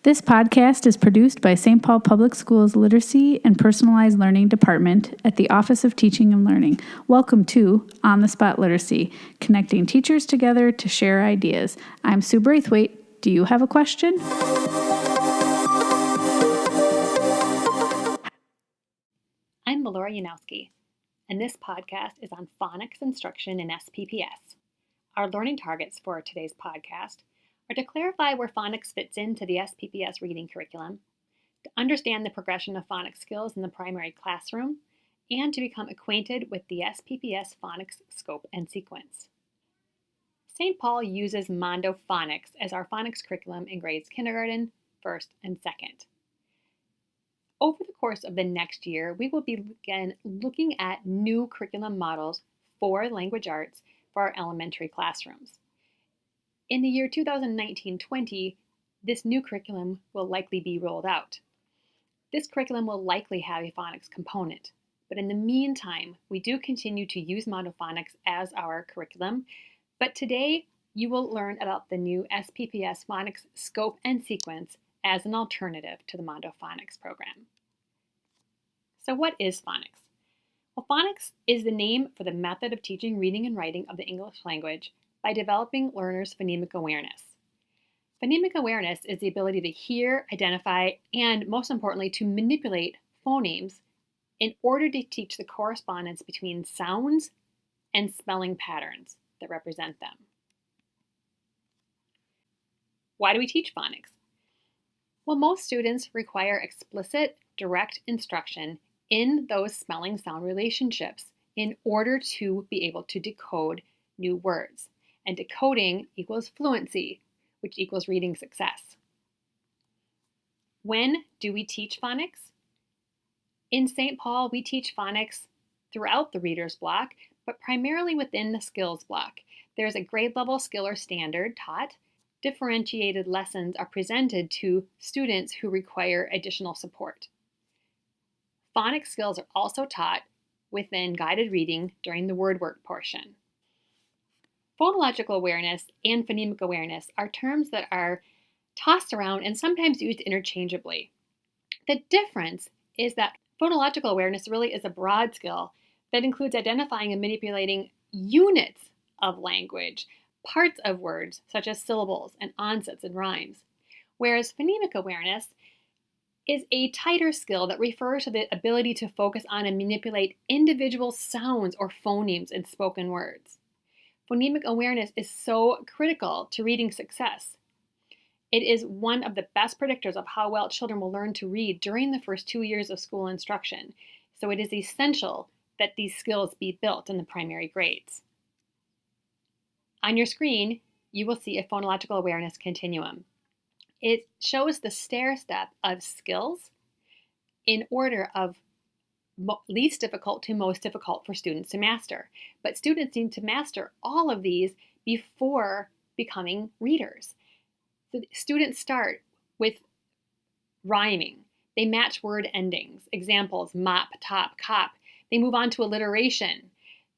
This podcast is produced by St. Paul Public Schools Literacy and Personalized Learning Department at the Office of Teaching and Learning. Welcome to On the Spot Literacy, connecting teachers together to share ideas. I'm Sue Braithwaite. Do you have a question? I'm Laura Yanowski, and this podcast is on phonics instruction in SPPS. Our learning targets for today's podcast are to clarify where phonics fits into the SPPS reading curriculum, to understand the progression of phonics skills in the primary classroom, and to become acquainted with the SPPS phonics scope and sequence. St. Paul uses Mondo Phonics as our phonics curriculum in grades kindergarten, first, and second. Over the course of the next year, we will begin looking at new curriculum models for language arts for our elementary classrooms. In the year 2019-20, this new curriculum will likely be rolled out. This curriculum will likely have a phonics component, but in the meantime, we do continue to use Mondo Phonics as our curriculum, but today you will learn about the new SPPS phonics scope and sequence as an alternative to the Mondo Phonics program. So what is phonics? Well, phonics is the name for the method of teaching reading and writing of the English language by developing learners' phonemic awareness. Phonemic awareness is the ability to hear, identify, and most importantly, to manipulate phonemes in order to teach the correspondence between sounds and spelling patterns that represent them. Why do we teach phonics? Well, most students require explicit, direct instruction in those spelling-sound relationships in order to be able to decode new words. And decoding equals fluency, which equals reading success. When do we teach phonics? In St. Paul, we teach phonics throughout the reader's block, but primarily within the skills block. There's a grade level skill or standard taught. Differentiated lessons are presented to students who require additional support. Phonics skills are also taught within guided reading during the word work portion. Phonological awareness and phonemic awareness are terms that are tossed around and sometimes used interchangeably. The difference is that phonological awareness really is a broad skill that includes identifying and manipulating units of language, parts of words such as syllables and onsets and rhymes, whereas phonemic awareness is a tighter skill that refers to the ability to focus on and manipulate individual sounds or phonemes in spoken words. Phonemic awareness is so critical to reading success. It is one of the best predictors of how well children will learn to read during the first 2 years of school instruction, so it is essential that these skills be built in the primary grades. On your screen, you will see a phonological awareness continuum. It shows the stair step of skills in order of least difficult to most difficult for students to master. But students need to master all of these before becoming readers. So students start with rhyming. They match word endings, examples, mop, top, cop. They move on to alliteration,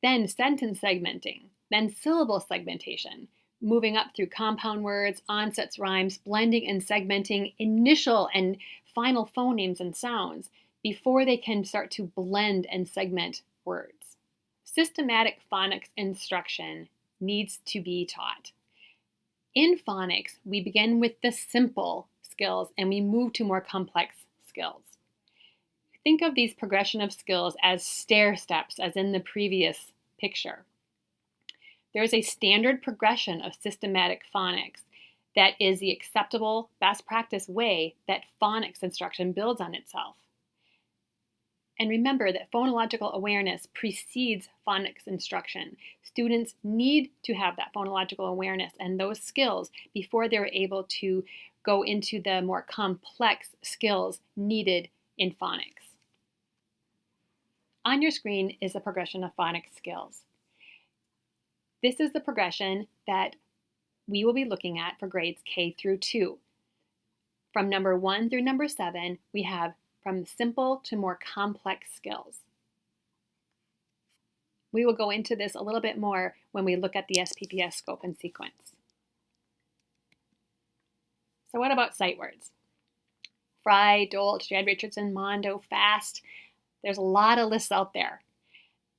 then sentence segmenting, then syllable segmentation, moving up through compound words, onsets, rhymes, blending and segmenting initial and final phonemes and sounds before they can start to blend and segment words. Systematic phonics instruction needs to be taught. In phonics, we begin with the simple skills and we move to more complex skills. Think of these progression of skills as stair steps, as in the previous picture. There is a standard progression of systematic phonics that is the acceptable, best practice way that phonics instruction builds on itself. And remember that phonological awareness precedes phonics instruction. Students need to have that phonological awareness and those skills before they're able to go into the more complex skills needed in phonics. On your screen is a progression of phonics skills. This is the progression that we will be looking at for grades K through 2. From number 1 through number 7, we have from simple to more complex skills. We will go into this a little bit more when we look at the SPPS scope and sequence. So what about sight words? Fry, Dolt, Jad Richardson, Mondo, Fast. There's a lot of lists out there.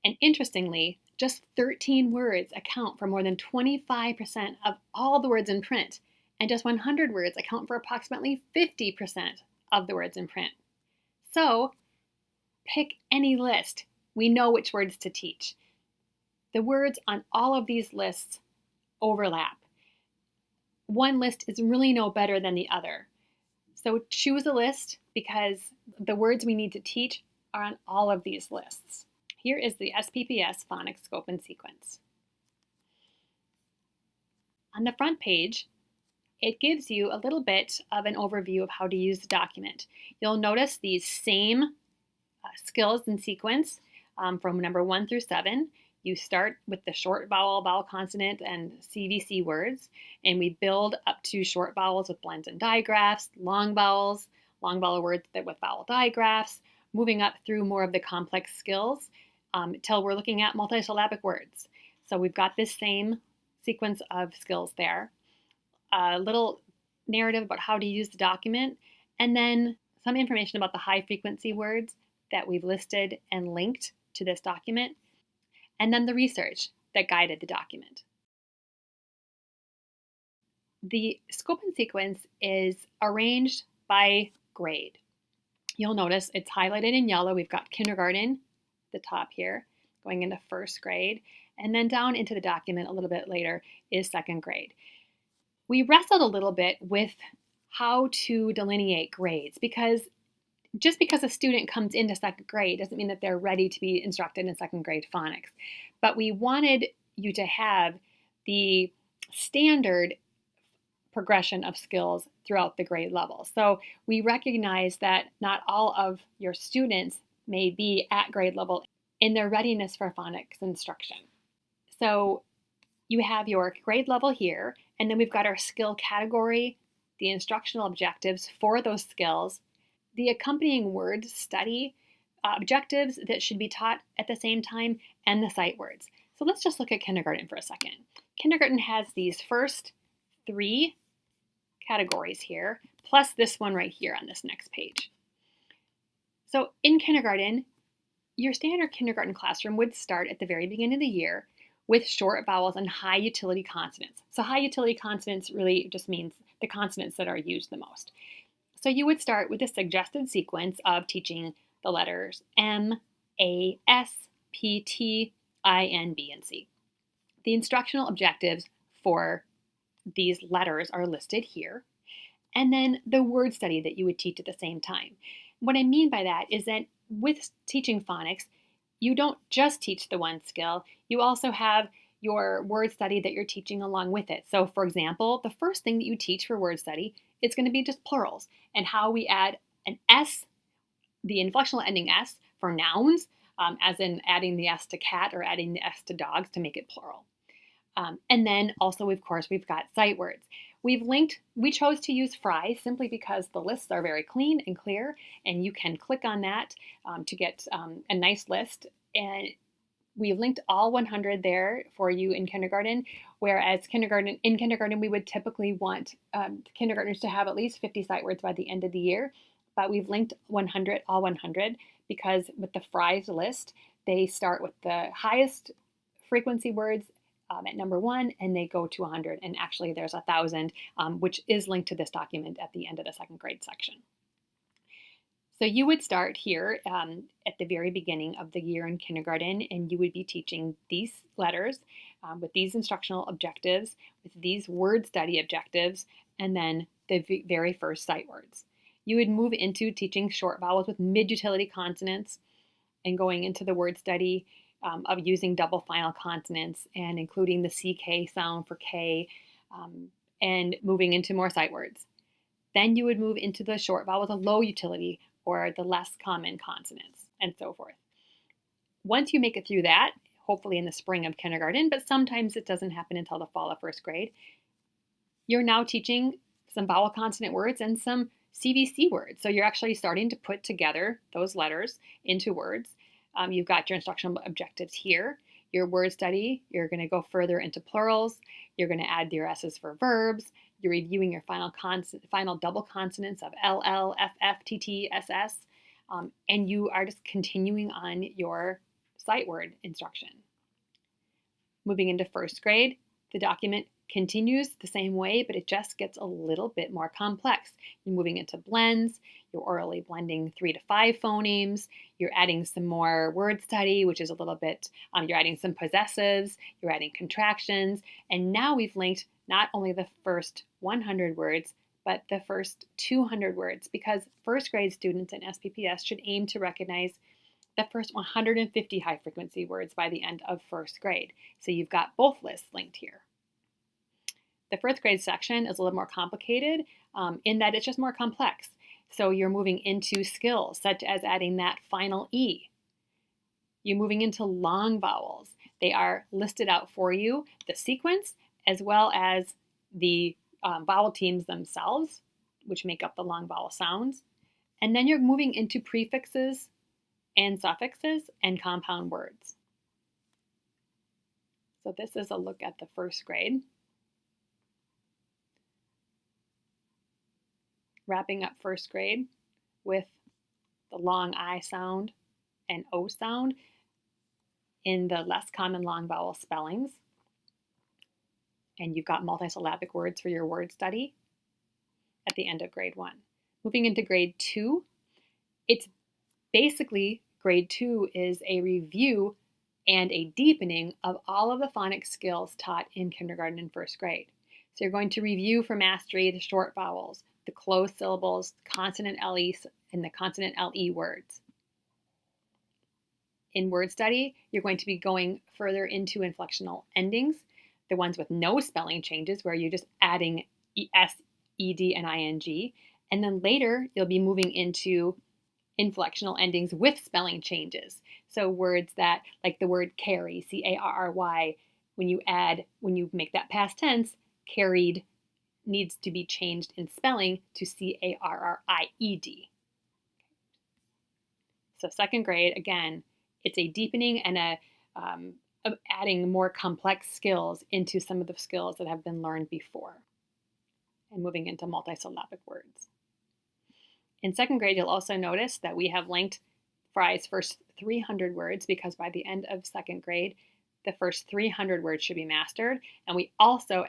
And interestingly, just 13 words account for more than 25% of all the words in print, and just 100 words account for approximately 50% of the words in print. So, pick any list. We know which words to teach. The words on all of these lists overlap. One list is really no better than the other. So choose a list because the words we need to teach are on all of these lists. Here is the SPPS phonics scope and sequence. On the front page, it gives you a little bit of an overview of how to use the document. You'll notice these same skills and sequence from number 1 through 7. You start with the short vowel, vowel consonant, and CVC words, and we build up to short vowels with blends and digraphs, long vowel words with vowel digraphs, moving up through more of the complex skills till we're looking at multisyllabic words. So we've got this same sequence of skills there. A little narrative about how to use the document, and then some information about the high frequency words that we've listed and linked to this document, and then the research that guided the document. The scope and sequence is arranged by grade. You'll notice it's highlighted in yellow. We've got kindergarten, the top here, going into first grade, and then down into the document a little bit later is second grade. We wrestled a little bit with how to delineate grades because just because a student comes into second grade doesn't mean that they're ready to be instructed in second grade phonics. But we wanted you to have the standard progression of skills throughout the grade level. So we recognize that not all of your students may be at grade level in their readiness for phonics instruction. So you have your grade level here, and then we've got our skill category, the instructional objectives for those skills, the accompanying word study objectives that should be taught at the same time, and the sight words. So let's just look at kindergarten for a second. Kindergarten has these first 3 categories here, plus this one right here on this next page. So in kindergarten, your standard kindergarten classroom would start at the very beginning of the year with short vowels and high utility consonants. So high utility consonants really just means the consonants that are used the most. So you would start with a suggested sequence of teaching the letters M, A, S, P, T, I, N, B, and C. The instructional objectives for these letters are listed here. And then the word study that you would teach at the same time. What I mean by that is that with teaching phonics, you don't just teach the one skill, you also have your word study that you're teaching along with it. So for example, the first thing that you teach for word study is going to be just plurals and how we add an S, the inflectional ending S for nouns, as in adding the S to cat or adding the S to dogs to make it plural. And then also, of course, we've got sight words. We chose to use Fry simply because the lists are very clean and clear, and you can click on that to get a nice list. And we've linked all 100 there for you in kindergarten, whereas in kindergarten, we would typically want kindergartners to have at least 50 sight words by the end of the year. But we've linked all 100, because with the Fry's list, they start with the highest frequency words at number 1, and they go to 100. And actually, there's 1,000, which is linked to this document at the end of the second grade section. So you would start here at the very beginning of the year in kindergarten, and you would be teaching these letters with these instructional objectives, with these word study objectives, and then the very first sight words. You would move into teaching short vowels with mid-utility consonants and going into the word study of using double final consonants and including the CK sound for K and moving into more sight words. Then you would move into the short vowels of low utility or the less common consonants and so forth. Once you make it through that, hopefully in the spring of kindergarten, but sometimes it doesn't happen until the fall of first grade, you're now teaching some vowel consonant words and some CVC words. So you're actually starting to put together those letters into words. You've got your instructional objectives here. Your word study, you're going to go further into plurals. You're going to add your S's for verbs. You're reviewing your final double consonants of LL, FF, TT, SS, and you are just continuing on your sight word instruction. Moving into first grade, the document continues the same way, but it just gets a little bit more complex. You're moving into blends, you're orally blending 3 to 5 phonemes, you're adding some more word study, which is a little bit, you're adding some possessives, you're adding contractions, and now we've linked not only the first 100 words, but the first 200 words, because first grade students in SPPS should aim to recognize the first 150 high frequency words by the end of first grade. So you've got both lists linked here. The first grade section is a little more complicated in that it's just more complex. So you're moving into skills such as adding that final E. You're moving into long vowels. They are listed out for you, the sequence, as well as the vowel teams themselves, which make up the long vowel sounds. And then you're moving into prefixes and suffixes and compound words. So this is a look at the first grade. Wrapping up first grade with the long I sound and O sound in the less common long vowel spellings. And you've got multisyllabic words for your word study at the end of grade 1. Moving into grade 2, it's basically grade 2 is a review and a deepening of all of the phonics skills taught in kindergarten and first grade. So you're going to review for mastery the short vowels, the closed syllables, consonant LE, and the consonant LE words. In word study, you're going to be going further into inflectional endings, the ones with no spelling changes where you're just adding ES, ED, and ING. And then later, you'll be moving into inflectional endings with spelling changes. So words that, like the word carry, C-A-R-R-Y, when you make that past tense, carried needs to be changed in spelling to C-A-R-R-I-E-D. So second grade, again, it's a deepening and of adding more complex skills into some of the skills that have been learned before and moving into multisyllabic words. In second grade, you'll also notice that we have linked Fry's first 300 words because by the end of second grade, the first 300 words should be mastered. And we also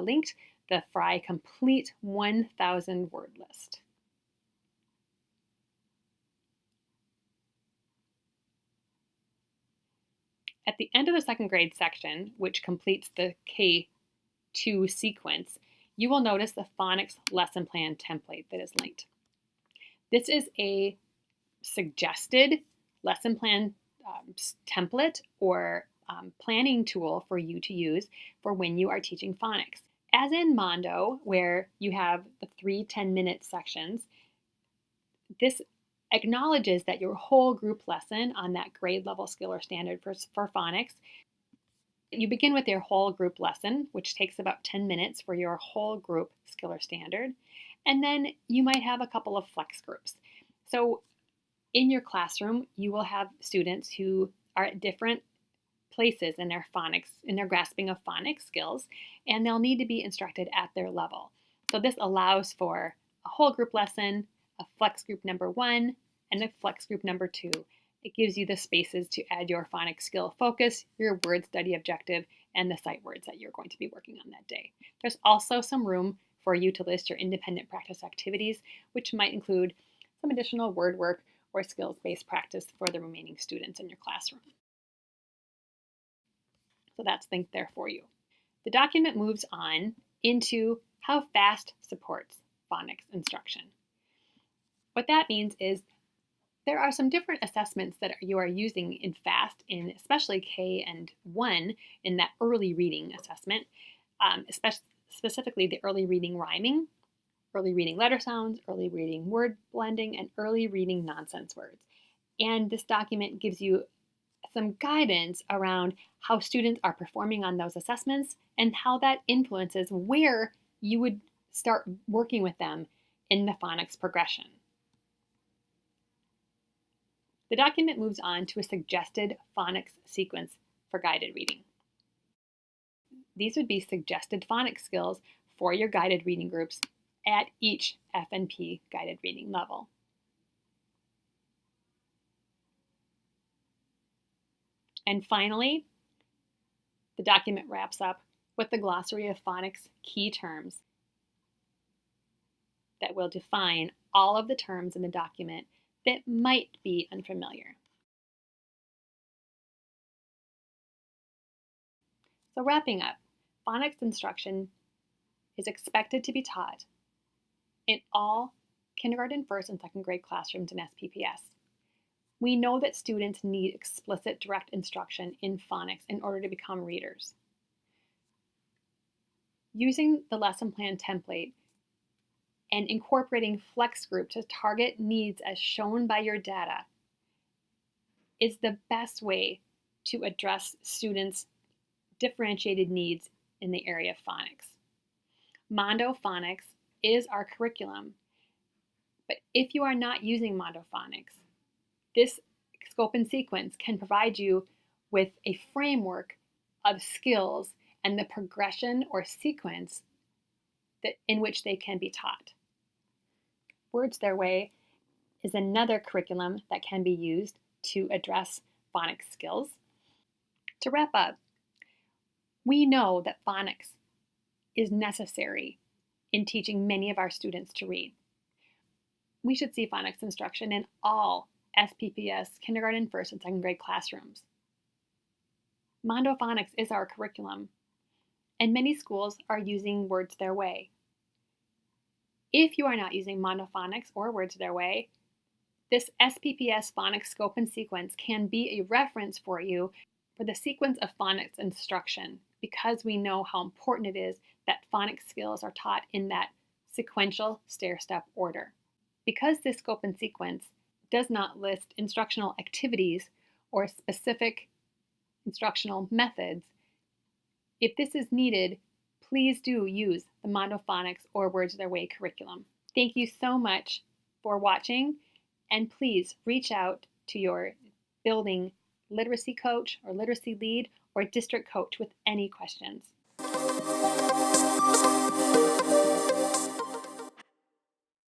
linked the Fry complete 1,000 word list. At the end of the second grade section, which completes the K2 sequence, you will notice the phonics lesson plan template that is linked. This is a suggested lesson plan template or planning tool for you to use for when you are teaching phonics. As in Mondo, where you have the 3 10-minute sections, this acknowledges that your whole group lesson on that grade level skill or standard for phonics, you begin with your whole group lesson, which takes about 10 minutes for your whole group skill or standard. And then you might have a couple of flex groups. So in your classroom, you will have students who are at different places in their phonics, in their grasping of phonics skills, and they'll need to be instructed at their level. So this allows for a whole group lesson, a flex group number 1, and a flex group number 2. It gives you the spaces to add your phonics skill focus, your word study objective, and the sight words that you're going to be working on that day. There's also some room for you to list your independent practice activities, which might include some additional word work or skills-based practice for the remaining students in your classroom. So that's linked there for you. The document moves on into how FAST supports phonics instruction. What that means is there are some different assessments that you are using in FAST, in especially K and 1 in that early reading assessment, specifically the early reading rhyming, early reading letter sounds, early reading word blending, and early reading nonsense words. And this document gives you some guidance around how students are performing on those assessments and how that influences where you would start working with them in the phonics progression. The document moves on to a suggested phonics sequence for guided reading. These would be suggested phonics skills for your guided reading groups at each F&P guided reading level. And finally, the document wraps up with the glossary of phonics key terms that will define all of the terms in the document that might be unfamiliar. So wrapping up, phonics instruction is expected to be taught in all kindergarten, first, and second grade classrooms in SPPS. We know that students need explicit direct instruction in phonics in order to become readers. Using the lesson plan template and incorporating flex group to target needs as shown by your data is the best way to address students' differentiated needs in the area of phonics. Mondo Phonics is our curriculum, but if you are not using Mondo Phonics, this scope and sequence can provide you with a framework of skills and the progression or sequence in which they can be taught. Words Their Way is another curriculum that can be used to address phonics skills. To wrap up, we know that phonics is necessary in teaching many of our students to read. We should see phonics instruction in all SPPS kindergarten, first, and second grade classrooms. Mondo Phonics is our curriculum, and many schools are using Words Their Way. If you are not using Mondo Phonics or Words Their Way, this SPPS phonics scope and sequence can be a reference for you for the sequence of phonics instruction, because we know how important it is that phonics skills are taught in that sequential stair-step order. Because this scope and sequence does not list instructional activities or specific instructional methods, if this is needed, please do use the Mondo Phonics or Words Their Way curriculum. Thank you so much for watching, and please reach out to your building literacy coach or literacy lead or district coach with any questions.